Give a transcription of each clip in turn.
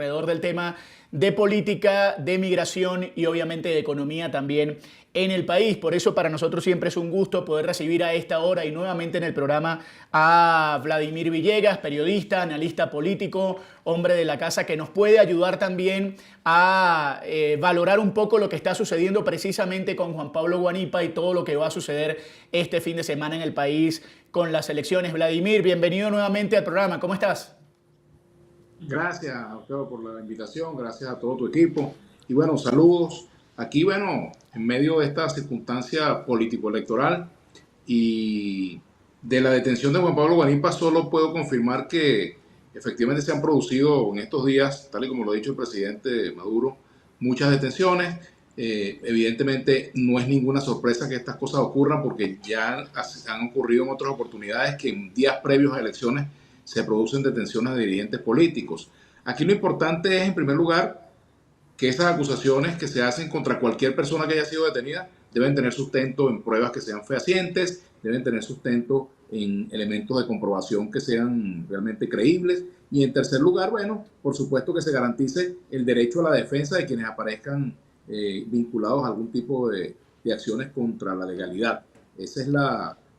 alrededor del tema de política, de migración y obviamente de economía también en el país. Por eso para nosotros siempre es un gusto poder recibir a esta hora y nuevamente en el programa a Vladimir Villegas, periodista, analista político, hombre de la casa, que nos puede ayudar también a valorar un poco lo que está sucediendo precisamente con Juan Pablo Guanipa y todo lo que va a suceder este fin de semana en el país con las elecciones. Vladimir, bienvenido nuevamente al programa. ¿Cómo estás? Gracias, Alfredo, por la invitación, gracias a todo tu equipo. Y bueno, saludos. Aquí, bueno, en medio de esta circunstancia político-electoral y de la detención de Juan Pablo Guanipa, solo puedo confirmar que efectivamente se han producido en estos días, tal y como lo ha dicho el presidente Maduro, muchas detenciones. Evidentemente no es ninguna sorpresa que estas cosas ocurran porque ya han ocurrido en otras oportunidades que en días previos a elecciones se producen detenciones de dirigentes políticos. Aquí lo importante es, en primer lugar, que esas acusaciones que se hacen contra cualquier persona que haya sido detenida deben tener sustento en pruebas que sean fehacientes, deben tener sustento en elementos de comprobación que sean realmente creíbles. Y en tercer lugar, bueno, por supuesto que se garantice el derecho a la defensa de quienes aparezcan vinculados a algún tipo de acciones contra la legalidad. Esa es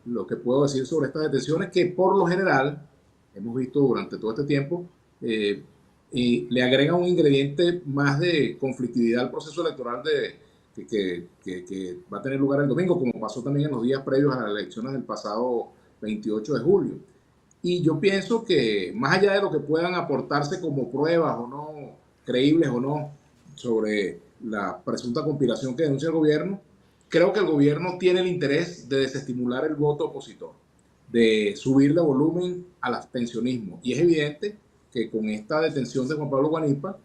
lo que puedo decir sobre estas detenciones, que por lo general hemos visto durante todo este tiempo, y le agrega un ingrediente más de conflictividad al proceso electoral que va a tener lugar el domingo, como pasó también en los días previos a las elecciones del pasado 28 de julio. Y yo pienso que más allá de lo que puedan aportarse como pruebas o no, creíbles o no, sobre la presunta conspiración que denuncia el gobierno, creo que el gobierno tiene el interés de desestimular el voto opositor, de subirle volumen al abstencionismo. Y es evidente que con esta detención de Juan Pablo Guanipa,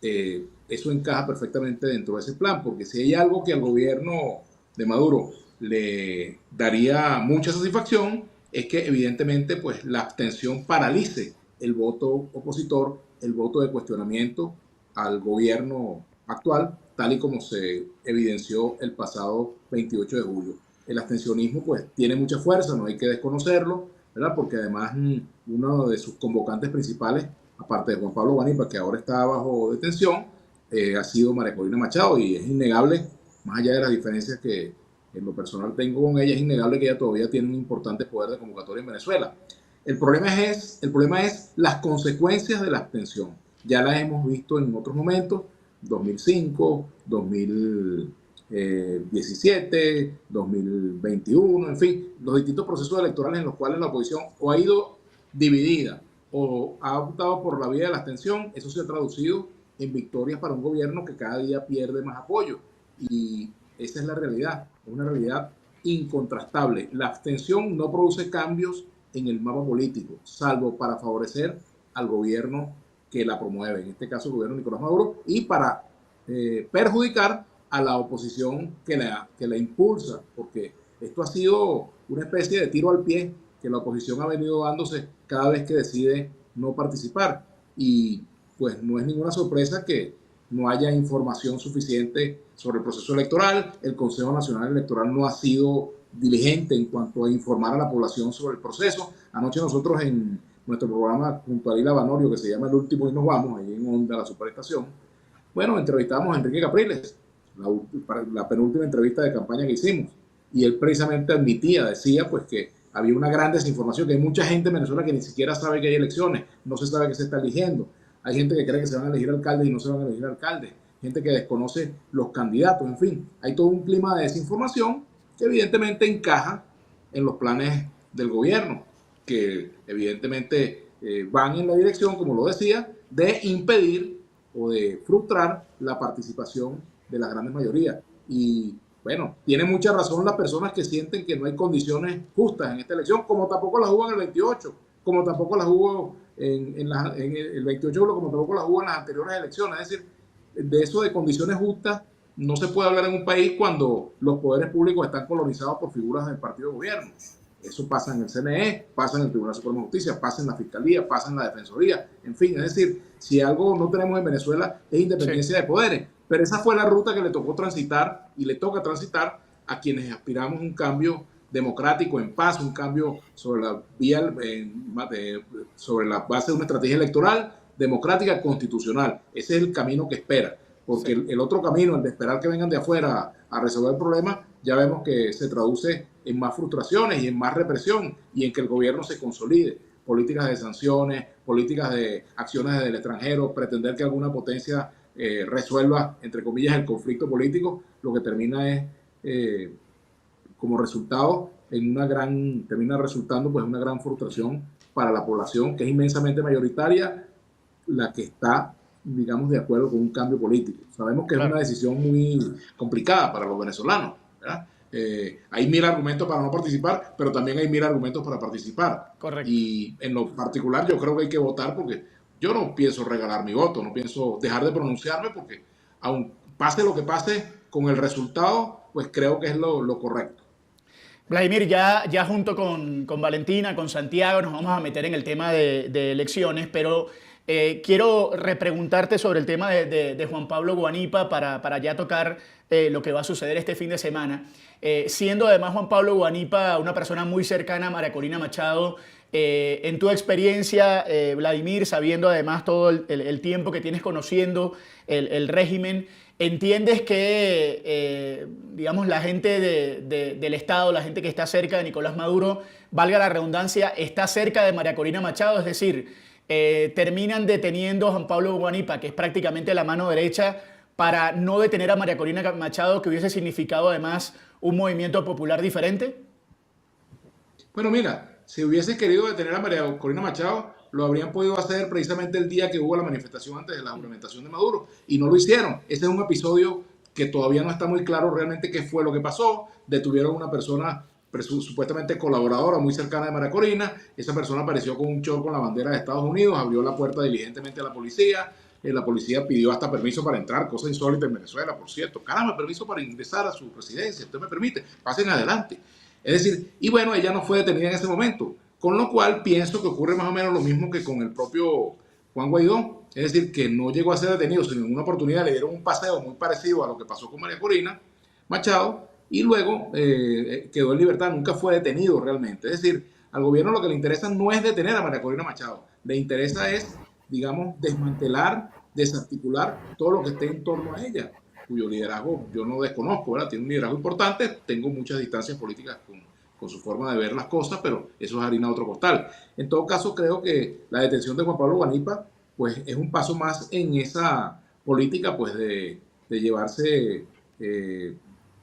eso encaja perfectamente dentro de ese plan, porque si hay algo que al gobierno de Maduro le daría mucha satisfacción, es que evidentemente pues, la abstención paralice el voto opositor, el voto de cuestionamiento al gobierno actual, tal y como se evidenció el pasado 28 de julio. El abstencionismo pues tiene mucha fuerza, no hay que desconocerlo, ¿verdad? Porque además uno de sus convocantes principales, aparte de Juan Pablo Guanipa, que ahora está bajo detención, ha sido María Corina Machado, y es innegable, más allá de las diferencias que en lo personal tengo con ella, es innegable que ella todavía tiene un importante poder de convocatoria en Venezuela. El problema es las consecuencias de la abstención. Ya las hemos visto en otros momentos, 2005, 2017, 2021, en fin, los distintos procesos electorales en los cuales la oposición o ha ido dividida o ha optado por la vía de la abstención. Eso se ha traducido en victorias para un gobierno que cada día pierde más apoyo. Y esa es la realidad, es una realidad incontrastable. La abstención no produce cambios en el mapa político, salvo para favorecer al gobierno que la promueve, en este caso el gobierno de Nicolás Maduro, y para perjudicar a la oposición que la impulsa, porque esto ha sido una especie de tiro al pie que la oposición ha venido dándose cada vez que decide no participar. Y pues no es ninguna sorpresa que no haya información suficiente sobre el proceso electoral. El Consejo Nacional Electoral no ha sido diligente en cuanto a informar a la población sobre el proceso. Anoche nosotros en nuestro programa junto a Arila Banorio, que se llama El Último y Nos Vamos, ahí en Onda, la Superestación, bueno, entrevistamos a Enrique Capriles, la penúltima entrevista de campaña que hicimos, y él precisamente decía pues que había una gran desinformación, que hay mucha gente en Venezuela que ni siquiera sabe que hay elecciones, no se sabe que se está eligiendo, hay gente que cree que se van a elegir alcaldes y no se van a elegir alcaldes, gente que desconoce los candidatos, en fin, hay todo un clima de desinformación que evidentemente encaja en los planes del gobierno, que evidentemente van en la dirección, como lo decía, de impedir o de frustrar la participación de las grandes mayorías. Y bueno, tiene mucha razón las personas que sienten que no hay condiciones justas en esta elección, como tampoco las hubo en el 28, como tampoco las hubo en el 28, como tampoco las hubo en las anteriores elecciones. Es decir, de eso de condiciones justas no se puede hablar en un país cuando los poderes públicos están colonizados por figuras del partido de gobierno. Eso pasa en el CNE, pasa en el Tribunal Supremo de Justicia, pasa en la Fiscalía, pasa en la Defensoría, en fin, es decir, si algo no tenemos en Venezuela es independencia de poderes, pero esa fue la ruta que le tocó transitar y le toca transitar a quienes aspiramos a un cambio democrático, en paz, un cambio sobre la vía, sobre la base de una estrategia electoral democrática constitucional. Ese es el camino que espera, porque el otro camino, el de esperar que vengan de afuera a resolver el problema, ya vemos que se traduce en más frustraciones y en más represión y en que el gobierno se consolide. Políticas de sanciones, políticas de acciones del extranjero, pretender que alguna potencia resuelva, entre comillas, el conflicto político, lo que termina es, como resultado, termina resultando pues una gran frustración para la población, que es inmensamente mayoritaria, la que está, digamos, de acuerdo con un cambio político. Sabemos que es una decisión muy complicada para los venezolanos, ¿verdad? Hay 1000 argumentos para no participar, pero también hay 1000 argumentos para participar. Correcto. Y en lo particular yo creo que hay que votar, porque yo no pienso regalar mi voto, no pienso dejar de pronunciarme, porque aun pase lo que pase con el resultado, pues creo que es lo correcto. Vladimir, ya junto con Valentina, con Santiago, nos vamos a meter en el tema de elecciones, pero quiero repreguntarte sobre el tema de Juan Pablo Guanipa para ya tocar lo que va a suceder este fin de semana. Siendo además Juan Pablo Guanipa una persona muy cercana a María Corina Machado, en tu experiencia, Vladimir, sabiendo además todo el tiempo que tienes conociendo el régimen, ¿entiendes que, digamos, la gente del Estado, la gente que está cerca de Nicolás Maduro, valga la redundancia, está cerca de María Corina Machado? Es decir, terminan deteniendo a Juan Pablo Guanipa, que es prácticamente la mano derecha, para no detener a María Corina Machado, que hubiese significado además un movimiento popular diferente. Bueno, mira, si hubiese querido detener a María Corina Machado, lo habrían podido hacer precisamente el día que hubo la manifestación antes de la juramentación de Maduro, y no lo hicieron. Ese es un episodio que todavía no está muy claro realmente qué fue lo que pasó. Detuvieron a una persona supuestamente colaboradora muy cercana de María Corina. Esa persona apareció con un short con la bandera de Estados Unidos, abrió la puerta diligentemente a la policía. La policía pidió hasta permiso para entrar, cosa insólita en Venezuela, por cierto. Caramba, permiso para ingresar a su residencia, usted me permite, pasen adelante. Es decir, y bueno, ella no fue detenida en ese momento, con lo cual pienso que ocurre más o menos lo mismo que con el propio Juan Guaidó, es decir, que no llegó a ser detenido, sino en una oportunidad le dieron un paseo muy parecido a lo que pasó con María Corina Machado, y luego quedó en libertad, nunca fue detenido realmente. Es decir, al gobierno lo que le interesa no es detener a María Corina Machado, le interesa es, digamos, desmantelar, desarticular todo lo que esté en torno a ella, cuyo liderazgo yo no desconozco, ¿verdad? Tiene un liderazgo importante, tengo muchas distancias políticas con su forma de ver las cosas, pero eso es harina de otro costal. En todo caso, creo que la detención de Juan Pablo Guanipa pues, es un paso más en esa política pues, de llevarse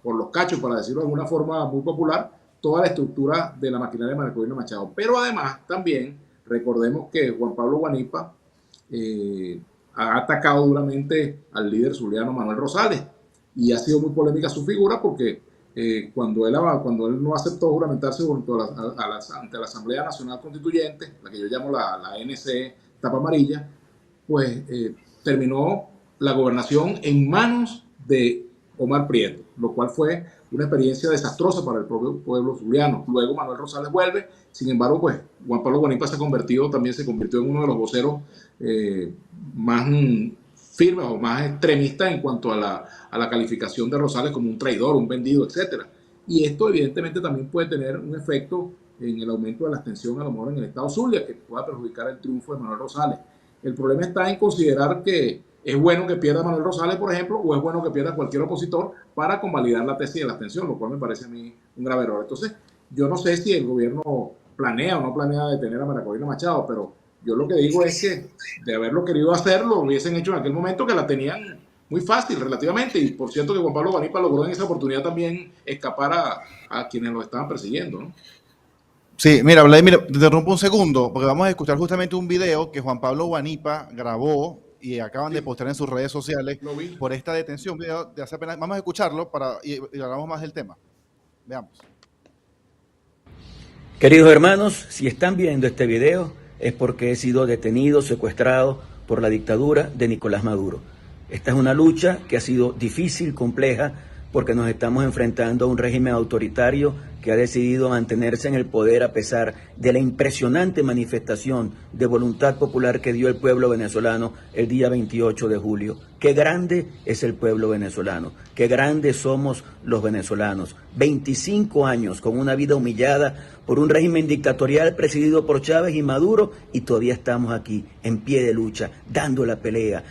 por los cachos, para decirlo de alguna forma muy popular, toda la estructura de la maquinaria de María Corina Machado. Pero además, también, recordemos que Juan Pablo Guanipa ha atacado duramente al líder zuliano Manuel Rosales, y ha sido muy polémica su figura porque cuando él no aceptó juramentarse ante la Asamblea Nacional Constituyente, la que yo llamo la ANC tapa amarilla, pues terminó la gobernación en manos de Omar Prieto, lo cual fue una experiencia desastrosa para el propio pueblo zuliano. Luego Manuel Rosales vuelve, sin embargo, pues Juan Pablo Guanipa también se convirtió en uno de los voceros más firmes o más extremistas en cuanto a la calificación de Rosales como un traidor, un vendido, etc. Y esto evidentemente también puede tener un efecto en el aumento de la abstención a lo mejor en el estado Zulia, que pueda perjudicar el triunfo de Manuel Rosales. El problema está en considerar que es bueno que pierda Manuel Rosales, por ejemplo, o es bueno que pierda cualquier opositor para convalidar la tesis de la abstención, lo cual me parece a mí un grave error. Entonces, yo no sé si el gobierno planea o no planea detener a María Corina Machado, pero yo lo que digo es que de haberlo querido hacer, lo hubiesen hecho en aquel momento, que la tenían muy fácil relativamente. Y por cierto que Juan Pablo Guanipa logró en esa oportunidad también escapar a quienes lo estaban persiguiendo, ¿no? Sí, mira, Vladimir, te interrumpo un segundo, porque vamos a escuchar justamente un video que Juan Pablo Guanipa grabó y acaban de postear en sus redes sociales por esta detención. Un video de hace apenas. Vamos a escucharlo y hablamos más del tema. Veamos. Queridos hermanos, si están viendo este video es porque he sido detenido, secuestrado por la dictadura de Nicolás Maduro. Esta es una lucha que ha sido difícil, compleja, porque nos estamos enfrentando a un régimen autoritario que ha decidido mantenerse en el poder a pesar de la impresionante manifestación de voluntad popular que dio el pueblo venezolano el día 28 de julio. Qué grande es el pueblo venezolano, qué grandes somos los venezolanos. 25 años con una vida humillada por un régimen dictatorial presidido por Chávez y Maduro, y todavía estamos aquí en pie de lucha, dando la pelea,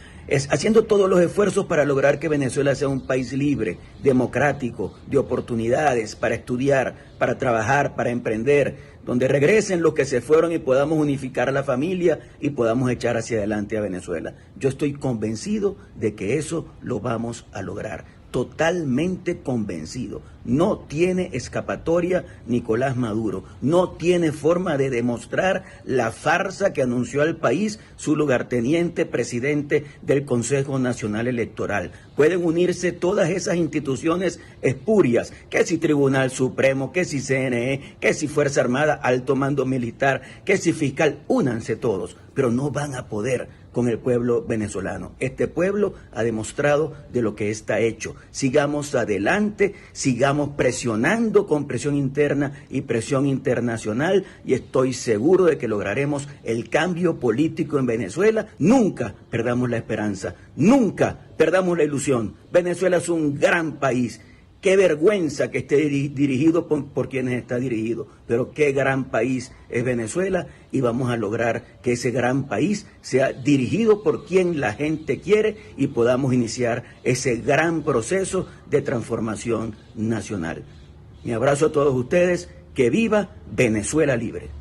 haciendo todos los esfuerzos para lograr que Venezuela sea un país libre, democrático, de oportunidades para estudiar, para trabajar, para emprender, donde regresen los que se fueron y podamos unificar a la familia y podamos echar hacia adelante a Venezuela. Yo estoy convencido de que eso lo vamos a lograr. Totalmente convencido. No tiene escapatoria Nicolás Maduro. No tiene forma de demostrar la farsa que anunció al país su lugarteniente presidente del Consejo Nacional Electoral. Pueden unirse todas esas instituciones espurias, que si Tribunal Supremo, que si CNE, que si Fuerza Armada, Alto Mando Militar, que si Fiscal, únanse todos, pero no van a poder con el pueblo venezolano. Este pueblo ha demostrado de lo que está hecho. Sigamos adelante, sigamos presionando con presión interna y presión internacional, y estoy seguro de que lograremos el cambio político en Venezuela. Nunca perdamos la esperanza, nunca perdamos la ilusión. Venezuela es un gran país. Qué vergüenza que esté dirigido por quienes está dirigido, pero qué gran país es Venezuela, y vamos a lograr que ese gran país sea dirigido por quien la gente quiere y podamos iniciar ese gran proceso de transformación nacional. Mi abrazo a todos ustedes, que viva Venezuela libre.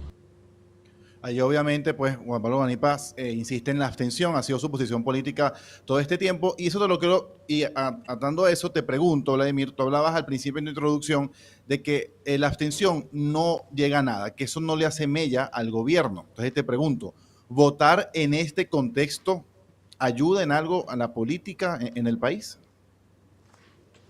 Ahí obviamente, pues, Juan Pablo Guanipa insiste en la abstención, ha sido su posición política todo este tiempo, y eso te lo quiero, y atando a eso te pregunto, Vladimir, tú hablabas al principio en tu introducción de que la abstención no llega a nada, que eso no le hace mella al gobierno. Entonces te pregunto, ¿votar en este contexto ayuda en algo a la política en el país?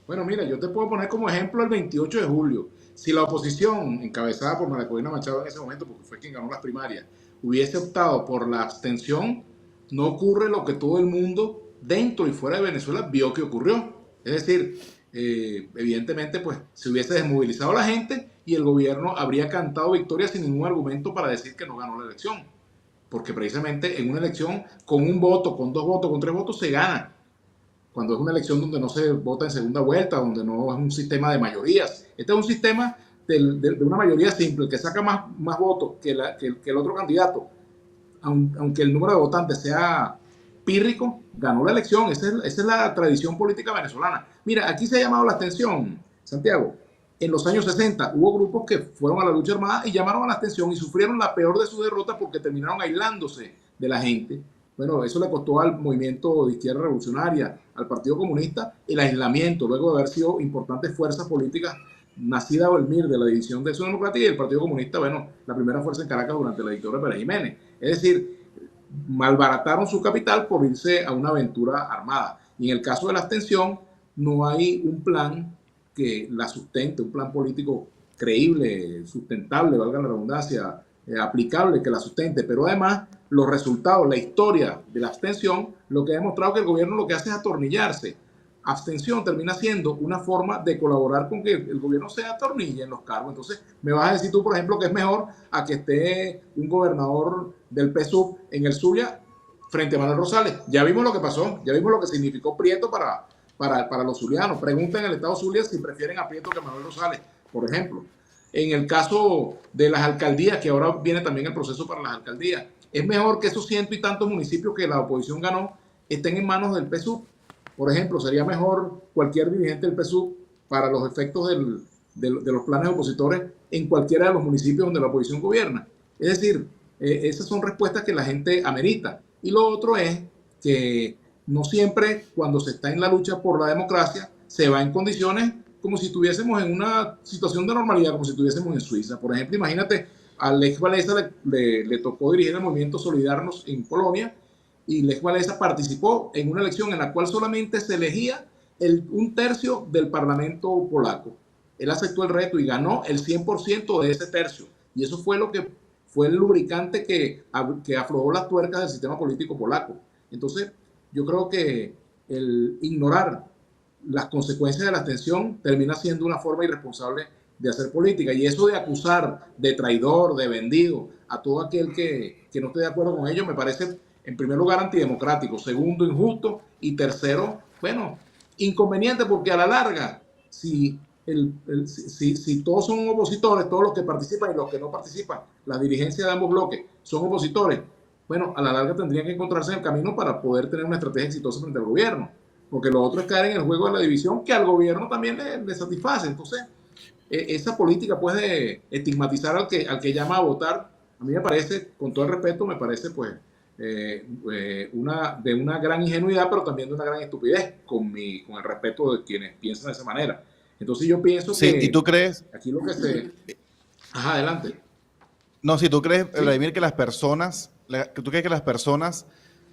Bueno, mira, yo te puedo poner como ejemplo el 28 de julio. Si la oposición, encabezada por María Corina Machado en ese momento, porque fue quien ganó las primarias, hubiese optado por la abstención, no ocurre lo que todo el mundo dentro y fuera de Venezuela vio que ocurrió. Es decir, evidentemente, pues se hubiese desmovilizado la gente y el gobierno habría cantado victoria sin ningún argumento para decir que no ganó la elección. Porque precisamente en una elección, con un voto, con dos votos, con tres votos, se gana. Cuando es una elección donde no se vota en segunda vuelta, donde no es un sistema de mayorías. Este es un sistema de una mayoría simple, el que saca más votos que el otro candidato, aunque el número de votantes sea pírrico, ganó la elección. Esa es la tradición política venezolana. Mira, aquí se ha llamado la abstención, Santiago. En los años 60 hubo grupos que fueron a la lucha armada y llamaron a la abstención y sufrieron la peor de sus derrotas porque terminaron aislándose de la gente. Bueno, eso le costó al movimiento de izquierda revolucionaria, al Partido Comunista, el aislamiento, luego de haber sido importantes fuerzas políticas nacidas del MIR, de la División de Acción Democrática, y el Partido Comunista, bueno, la primera fuerza en Caracas durante la dictadura de Pérez Jiménez. Es decir, malbarataron su capital por irse a una aventura armada. Y en el caso de la abstención, no hay un plan que la sustente, un plan político creíble, sustentable, valga la redundancia, aplicable, que la sustente, pero además los resultados, la historia de la abstención, lo que ha demostrado que el gobierno lo que hace es atornillarse. Abstención termina siendo una forma de colaborar con que el gobierno se atornille en los cargos. Entonces, me vas a decir tú, por ejemplo, que es mejor a que esté un gobernador del PSUV en el Zulia frente a Manuel Rosales. Ya vimos lo que pasó, ya vimos lo que significó Prieto para los zulianos. Pregunten en el estado Zulia si prefieren a Prieto que a Manuel Rosales, por ejemplo. En el caso de las alcaldías, que ahora viene también el proceso para las alcaldías, es mejor que esos ciento y tantos municipios que la oposición ganó estén en manos del PSUV. Por ejemplo, sería mejor cualquier dirigente del PSUV para los efectos de los planes opositores en cualquiera de los municipios donde la oposición gobierna. Es decir, esas son respuestas que la gente amerita. Y lo otro es que no siempre cuando se está en la lucha por la democracia se va en condiciones como si estuviésemos en una situación de normalidad, como si estuviésemos en Suiza. Por ejemplo, imagínate, a Lech Walesa le tocó dirigir el movimiento Solidarnos en Polonia, y Lech Walesa participó en una elección en la cual solamente se elegía un tercio del parlamento polaco. Él aceptó el reto y ganó el 100% de ese tercio. Y eso fue lo que fue el lubricante que aflojó las tuercas del sistema político polaco. Entonces, yo creo que el ignorar las consecuencias de la abstención termina siendo una forma irresponsable de hacer política. Y eso de acusar de traidor, de vendido, a todo aquel que no esté de acuerdo con ello, me parece, en primer lugar, antidemocrático, segundo, injusto, y tercero, bueno, inconveniente, porque a la larga, si todos son opositores, todos los que participan y los que no participan, la dirigencia de ambos bloques son opositores, bueno, a la larga tendrían que encontrarse en el camino para poder tener una estrategia exitosa frente al gobierno, porque lo otro es caer en el juego de la división que al gobierno también le satisface. Entonces, esa política puede estigmatizar al que llama a votar. A mí me parece, con todo el respeto, me parece pues de una gran ingenuidad, pero también de una gran estupidez, con el respeto de quienes piensan de esa manera. Entonces yo pienso Sí, ¿y que tú crees? aquí lo que se... Ajá, adelante. No, si tú crees, ¿Sí? Vladimir, que tú crees que las personas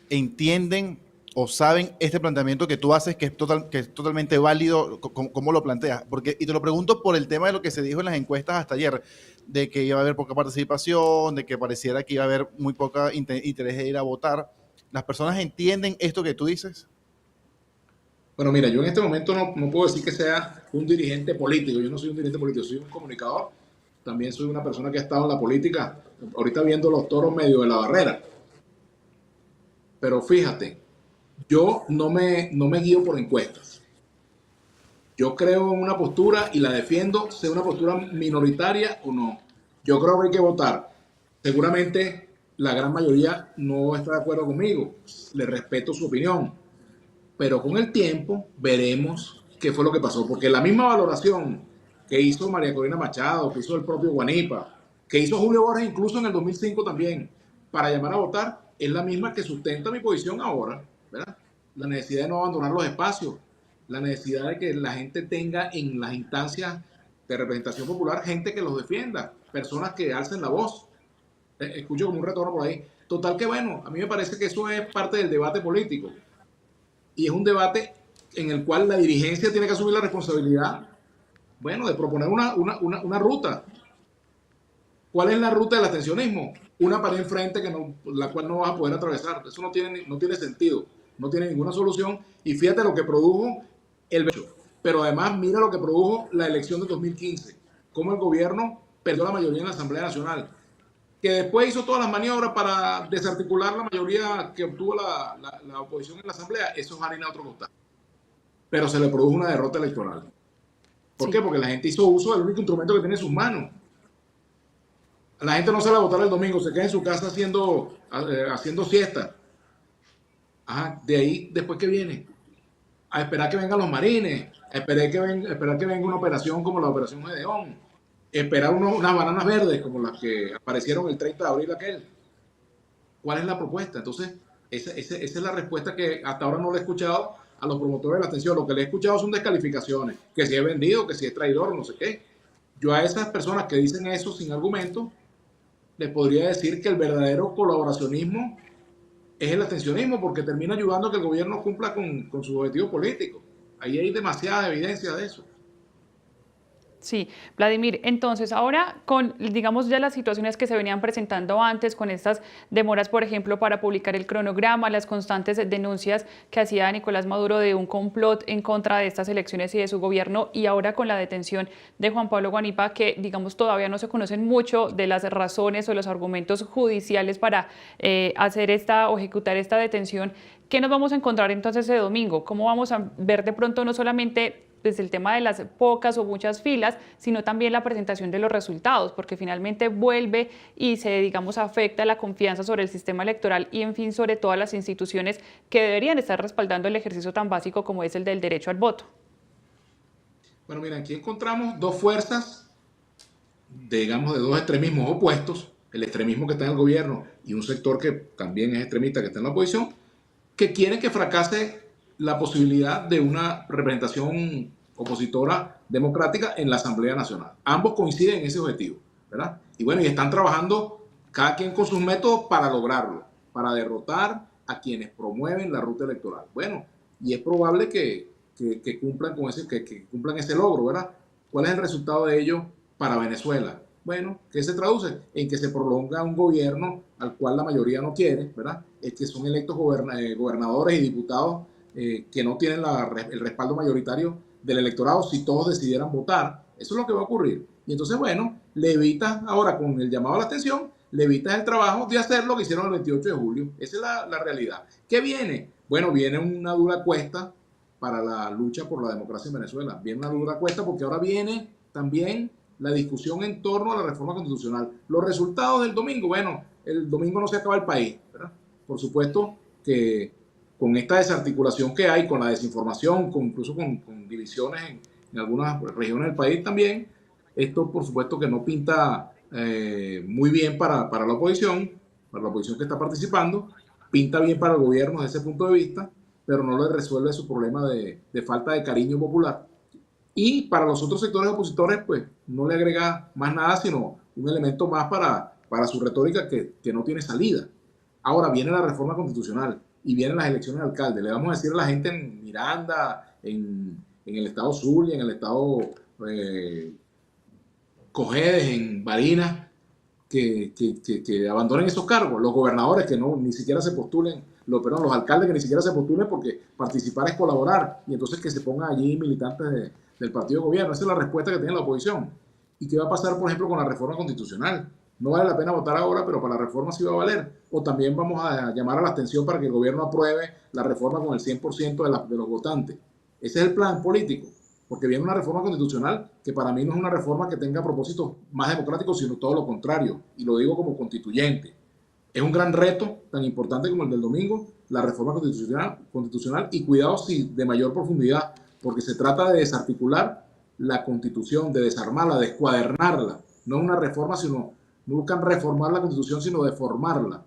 entienden o saben este planteamiento que tú haces, que es totalmente válido, como lo planteas. Y te lo pregunto por el tema de lo que se dijo en las encuestas hasta ayer, de que iba a haber poca participación, de que pareciera que iba a haber muy poca interés de ir a votar. ¿Las personas entienden esto que tú dices? Bueno, mira, yo en este momento no puedo decir que sea un dirigente político. Yo no soy un dirigente político, soy un comunicador. También soy una persona que ha estado en la política, ahorita viendo los toros medio de la barrera. Pero fíjate, yo no me guío por encuestas. Yo creo en una postura y la defiendo, sea una postura minoritaria o no. Yo creo que hay que votar. Seguramente la gran mayoría no está de acuerdo conmigo. Le respeto su opinión. Pero con el tiempo veremos qué fue lo que pasó. Porque la misma valoración que hizo María Corina Machado, que hizo el propio Guanipa, que hizo Julio Borges incluso en el 2005 también, para llamar a votar, es la misma que sustenta mi posición ahora, ¿verdad? La necesidad de no abandonar los espacios, la necesidad de que la gente tenga en las instancias de representación popular gente que los defienda, personas que alcen la voz. Escucho como un retorno por ahí. Total que bueno, a mí me parece que eso es parte del debate político y es un debate en el cual la dirigencia tiene que asumir la responsabilidad, bueno, de proponer una ruta. ¿Cuál es la ruta del abstencionismo? Una pared enfrente la cual no vas a poder atravesar. Eso no tiene sentido, no tiene ninguna solución. Y fíjate lo que produjo el hecho. Pero además mira lo que produjo la elección de 2015. Cómo el gobierno perdió la mayoría en la Asamblea Nacional. Que después hizo todas las maniobras para desarticular la mayoría que obtuvo la oposición en la Asamblea. Eso es harina de otro costal. Pero se le produjo una derrota electoral. ¿Por qué? Sí. Porque la gente hizo uso del único instrumento que tiene en sus manos. La gente no sale a votar el domingo, se queda en su casa haciendo siesta. Ajá, de ahí, después que viene, a esperar que vengan los marines, esperar que venga una operación como la Operación Gedeón, esperar unas bananas verdes como las que aparecieron el 30 de abril aquel. ¿Cuál es la propuesta? Entonces, esa es la respuesta que hasta ahora no le he escuchado a los promotores de la abstención. Lo que le he escuchado son descalificaciones, que si es vendido, que si es traidor, no sé qué. Yo a esas personas que dicen eso sin argumento, les podría decir que el verdadero colaboracionismo es el abstencionismo, porque termina ayudando a que el gobierno cumpla con sus objetivos políticos. Ahí hay demasiada evidencia de eso. Sí, Vladimir, entonces ahora con, digamos, ya las situaciones que se venían presentando antes, con estas demoras, por ejemplo, para publicar el cronograma, las constantes denuncias que hacía Nicolás Maduro de un complot en contra de estas elecciones y de su gobierno, y ahora con la detención de Juan Pablo Guanipa, que, digamos, todavía no se conocen mucho de las razones o los argumentos judiciales para hacer esta o ejecutar esta detención. ¿Qué nos vamos a encontrar entonces ese domingo? ¿Cómo vamos a ver de pronto no solamente desde el tema de las pocas o muchas filas, sino también la presentación de los resultados, porque finalmente vuelve y se, digamos, afecta la confianza sobre el sistema electoral y, en fin, sobre todas las instituciones que deberían estar respaldando el ejercicio tan básico como es el del derecho al voto? Bueno, mira, aquí encontramos dos fuerzas, digamos, de dos extremismos opuestos, el extremismo que está en el gobierno y un sector que también es extremista que está en la oposición, que quieren que fracase la posibilidad de una representación opositora democrática en la Asamblea Nacional. Ambos coinciden en ese objetivo, ¿verdad? Y bueno, y están trabajando cada quien con sus métodos para lograrlo, para derrotar a quienes promueven la ruta electoral. Bueno, y es probable que cumplan que cumplan ese logro, ¿verdad? ¿Cuál es el resultado de ello para Venezuela? Bueno, ¿qué se traduce? En que se prolonga un gobierno al cual la mayoría no quiere, ¿verdad? Es que son electos gobernadores y diputados que no tienen el respaldo mayoritario del electorado si todos decidieran votar. Eso es lo que va a ocurrir. Y entonces, bueno, le evitas ahora con el llamado a la abstención, le evitas el trabajo de hacer lo que hicieron el 28 de julio. Esa es la realidad. ¿Qué viene? Bueno, viene una dura cuesta para la lucha por la democracia en Venezuela. Viene una dura cuesta porque ahora viene también la discusión en torno a la reforma constitucional. Los resultados del domingo, bueno, el domingo no se acaba el país, ¿verdad? Por supuesto que con esta desarticulación que hay, con la desinformación, incluso con divisiones en algunas regiones del país también, esto por supuesto que no pinta muy bien para la oposición que está participando, pinta bien para el gobierno desde ese punto de vista, pero no le resuelve su problema de falta de cariño popular. Y para los otros sectores opositores, pues no le agrega más nada, sino un elemento más para su retórica que no tiene salida. Ahora viene la reforma constitucional y vienen las elecciones de alcalde. Le vamos a decir a la gente en Miranda, en el estado Zulia, en el estado Cojedes, en Barinas, que abandonen esos cargos. Los gobernadores que ni siquiera se postulen, los alcaldes que ni siquiera se postulen, porque participar es colaborar, y entonces que se pongan allí militantes del partido de gobierno. Esa es la respuesta que tiene la oposición. ¿Y qué va a pasar, por ejemplo, con la reforma constitucional? No vale la pena votar ahora, pero para la reforma sí va a valer. O también vamos a llamar a la abstención para que el gobierno apruebe la reforma con el 100% de los votantes. Ese es el plan político, porque viene una reforma constitucional que para mí no es una reforma que tenga propósitos más democráticos, sino todo lo contrario, y lo digo como constituyente. Es un gran reto, tan importante como el del domingo, la reforma constitucional, y cuidado si de mayor profundidad, porque se trata de desarticular la Constitución, de desarmarla, de descuadernarla. No es una reforma, sino no buscan reformar la Constitución, sino deformarla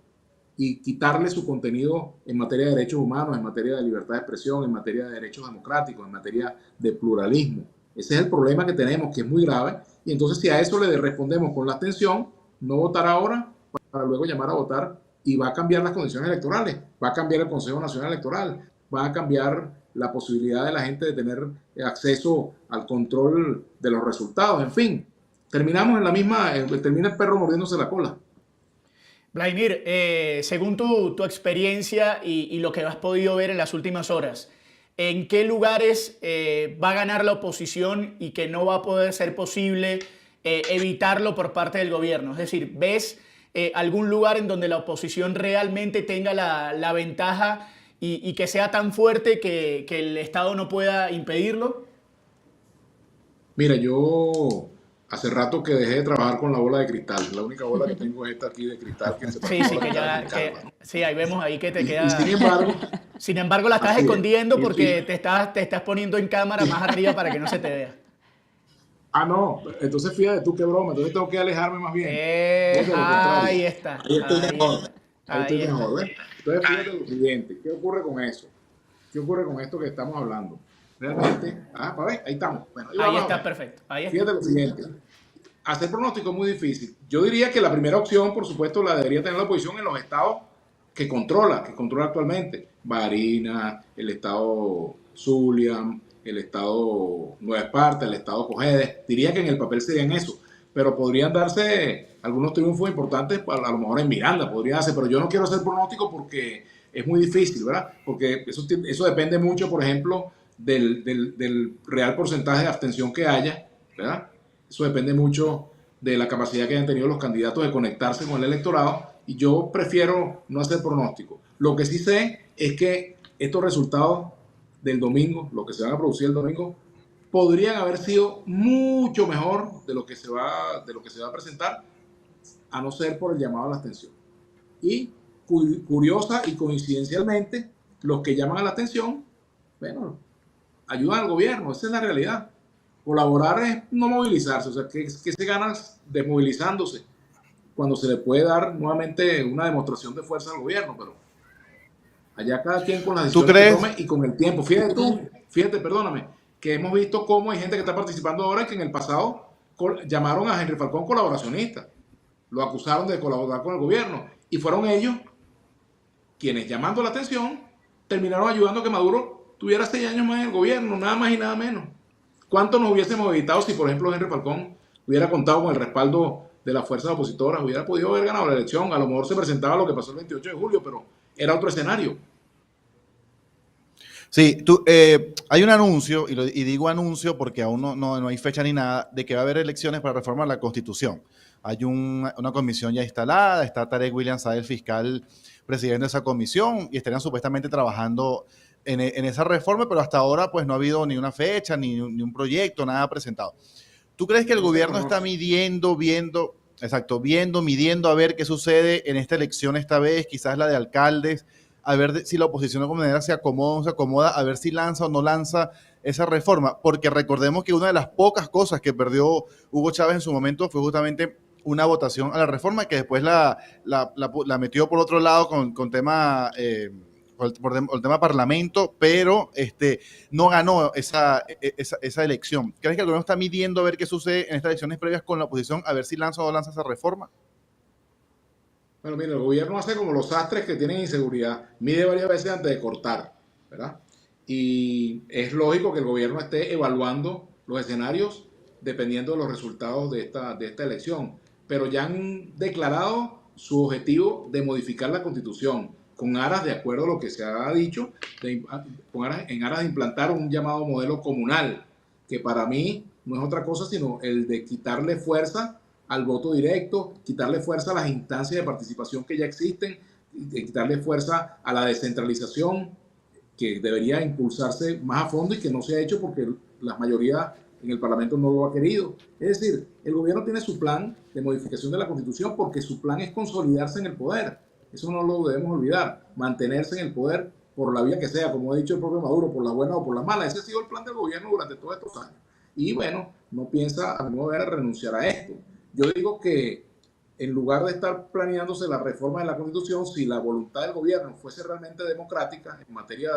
y quitarle su contenido en materia de derechos humanos, en materia de libertad de expresión, en materia de derechos democráticos, en materia de pluralismo. Ese es el problema que tenemos, que es muy grave, y entonces si a eso le respondemos con la abstención, no votar ahora para luego llamar a votar, y va a cambiar las condiciones electorales, va a cambiar el Consejo Nacional Electoral, va a cambiar la posibilidad de la gente de tener acceso al control de los resultados, en fin. Terminamos en la misma, termina el perro mordiéndose la cola. Vladimir, según tu experiencia y lo que has podido ver en las últimas horas, ¿en qué lugares va a ganar la oposición y que no va a poder ser posible evitarlo por parte del gobierno? Es decir, ¿ves algún lugar en donde la oposición realmente tenga la ventaja y que sea tan fuerte que el Estado no pueda impedirlo? Mira, yo hace rato que dejé de trabajar con la bola de cristal. La única bola que tengo es esta aquí de cristal. Sí, ahí vemos ahí que te queda. Y sin embargo, la estás escondiendo porque te estás poniendo en cámara más arriba para que no se te vea. Ah, no. Entonces fíjate tú qué broma. Entonces tengo que alejarme más bien. Ahí está. Ahí estoy mejor. Ahí estoy mejor, ¿ves? Entonces fíjate lo siguiente. ¿Qué ocurre con eso? ¿Qué ocurre con esto que estamos hablando? Realmente, para ver, ahí estamos. Bueno, ahí está, perfecto. Fíjate lo siguiente. Hacer pronóstico es muy difícil. Yo diría que la primera opción, por supuesto, la debería tener la oposición en los estados que controla actualmente. Barinas, el estado Zulia, el estado Nueva Esparta, el estado Cojedes. Diría que en el papel serían eso. Pero podrían darse algunos triunfos importantes, a lo mejor en Miranda podría darse, pero yo no quiero hacer pronóstico porque es muy difícil, ¿verdad? Porque eso depende mucho, por ejemplo, del real porcentaje de abstención que haya, ¿verdad? Eso depende mucho de la capacidad que hayan tenido los candidatos de conectarse con el electorado, y yo prefiero no hacer pronóstico. Lo que sí sé es que estos resultados del domingo, lo que se van a producir el domingo, podrían haber sido mucho mejor de lo que se va a presentar, a no ser por el llamado a la abstención. Y curiosa y coincidencialmente, los que llaman a la abstención, bueno, ayudan al gobierno. Esa es la realidad. Colaborar es no movilizarse. O sea, ¿qué se gana desmovilizándose cuando se le puede dar nuevamente una demostración de fuerza al gobierno? Pero allá cada quien con las decisiones que tome y con el tiempo. Fíjate, perdóname, que hemos visto cómo hay gente que está participando ahora que en el pasado llamaron a Henry Falcón colaboracionista. Lo acusaron de colaborar con el gobierno. Y fueron ellos quienes, llamando la atención, terminaron ayudando a que Maduro tuviera 6 años más en el gobierno, nada más y nada menos. ¿Cuánto nos hubiésemos evitado si, por ejemplo, Henry Falcón hubiera contado con el respaldo de las fuerzas opositoras? Hubiera podido haber ganado la elección. A lo mejor se presentaba lo que pasó el 28 de julio, pero era otro escenario. Sí, hay un anuncio, y digo anuncio porque aún no hay fecha ni nada, de que va a haber elecciones para reformar la Constitución. Hay una comisión ya instalada, está Tarek William Saad, el fiscal presidente de esa comisión, y estarían supuestamente trabajando en esa reforma, pero hasta ahora pues no ha habido ni una fecha, ni un proyecto, nada presentado. ¿Tú crees que el gobierno está midiendo, midiendo a ver qué sucede en esta elección esta vez, quizás la de alcaldes, a ver si la oposición de alguna manera se acomoda o no se acomoda, a ver si lanza o no lanza esa reforma? Porque recordemos que una de las pocas cosas que perdió Hugo Chávez en su momento fue justamente una votación a la reforma, que después la metió por otro lado con tema... por el tema parlamento, pero no ganó esa elección. ¿Crees que el gobierno está midiendo a ver qué sucede en estas elecciones previas con la oposición, a ver si lanza o no lanza esa reforma? Bueno, mira, el gobierno hace como los sastres que tienen inseguridad, mide varias veces antes de cortar, ¿verdad? Y es lógico que el gobierno esté evaluando los escenarios dependiendo de los resultados de esta elección, pero ya han declarado su objetivo de modificar la Constitución con aras, de acuerdo a lo que se ha dicho, en aras de implantar un llamado modelo comunal, que para mí no es otra cosa sino el de quitarle fuerza al voto directo, quitarle fuerza a las instancias de participación que ya existen, de quitarle fuerza a la descentralización que debería impulsarse más a fondo y que no se ha hecho porque la mayoría en el Parlamento no lo ha querido. Es decir, el gobierno tiene su plan de modificación de la Constitución porque su plan es consolidarse en el poder. Eso no lo debemos olvidar, mantenerse en el poder por la vía que sea, como ha dicho el propio Maduro, por la buena o por la mala. Ese ha sido el plan del gobierno durante todos estos años. Y bueno, no piensa a mi modo de ver renunciar a esto. Yo digo que en lugar de estar planeándose la reforma de la Constitución, si la voluntad del gobierno fuese realmente democrática en materia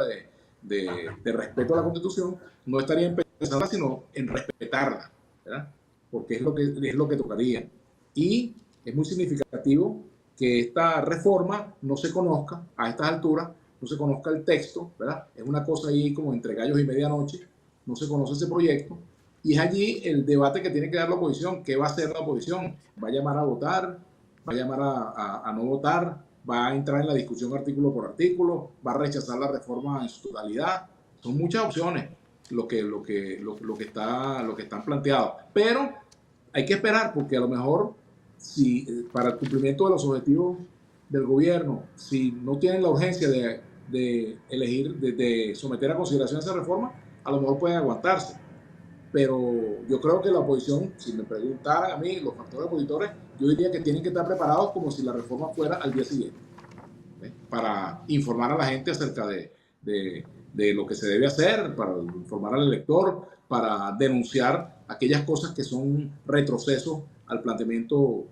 de respeto a la Constitución, no estaría en pensarla, sino en respetarla, ¿verdad? Porque es lo que tocaría. Y es muy significativo que esta reforma no se conozca a estas alturas, no se conozca el texto, ¿verdad? Es una cosa ahí como entre gallos y medianoche, no se conoce ese proyecto. Y es allí el debate que tiene que dar la oposición. ¿Qué va a hacer la oposición? ¿Va a llamar a votar? ¿Va a llamar a no votar? ¿Va a entrar en la discusión artículo por artículo? ¿Va a rechazar la reforma en su totalidad? Son muchas opciones lo que están planteados. Pero hay que esperar porque a lo mejor si para el cumplimiento de los objetivos del gobierno, si no tienen la urgencia de elegir, de someter a consideración esa reforma, a lo mejor pueden aguantarse. Pero yo creo que la oposición, si me preguntaran a mí los factores opositores, yo diría que tienen que estar preparados como si la reforma fuera al día siguiente, para informar a la gente acerca de lo que se debe hacer, para informar al elector, para denunciar aquellas cosas que son retrocesos al planteamiento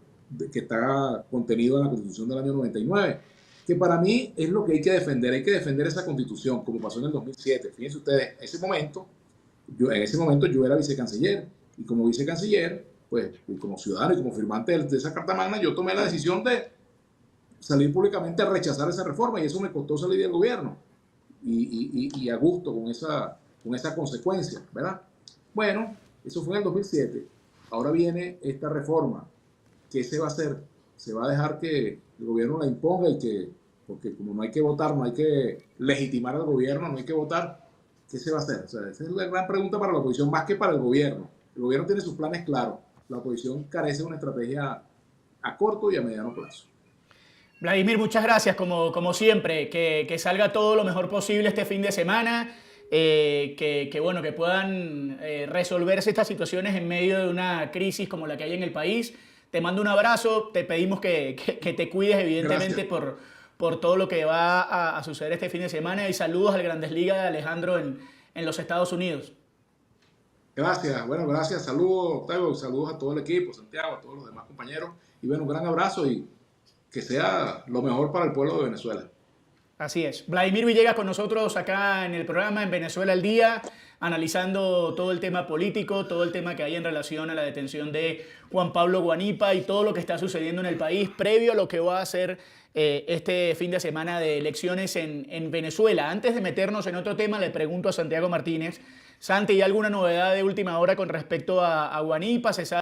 que está contenido en la Constitución del año 99, que para mí es lo que hay que defender esa Constitución, como pasó en el 2007. Fíjense ustedes, en ese momento yo era vicecanciller, y como vicecanciller, pues como ciudadano y como firmante de esa Carta Magna, yo tomé la decisión de salir públicamente a rechazar esa reforma, y eso me costó salir del gobierno, y a gusto con esa consecuencia, ¿verdad? Bueno, eso fue en el 2007. Ahora viene esta reforma. ¿Qué se va a hacer? ¿Se va a dejar que el gobierno la imponga porque como no hay que votar, no hay que legitimar al gobierno, no hay que votar? ¿Qué se va a hacer? O sea, esa es la gran pregunta para la oposición, más que para el gobierno. El gobierno tiene sus planes claros. La oposición carece de una estrategia a corto y a mediano plazo. Vladimir, muchas gracias, como siempre. Que salga todo lo mejor posible este fin de semana. Bueno, que puedan resolverse estas situaciones en medio de una crisis como la que hay en el país. Te mando un abrazo. Te pedimos que te cuides, evidentemente, por todo lo que va a suceder este fin de semana. Y saludos al Grandes Ligas de Alejandro en los Estados Unidos. Gracias, bueno, gracias. Saludos, Octavio, saludos a todo el equipo, Santiago, a todos los demás compañeros. Y bueno, un gran abrazo y que sea lo mejor para el pueblo de Venezuela. Así es. Vladimir Villegas con nosotros acá en el programa en Venezuela al Día, analizando todo el tema político, todo el tema que hay en relación a la detención de Juan Pablo Guanipa y todo lo que está sucediendo en el país previo a lo que va a ser este fin de semana de elecciones en Venezuela. Antes de meternos en otro tema, le pregunto a Santiago Martínez. Santi, ¿hay alguna novedad de última hora con respecto a Guanipa? ¿Se sabe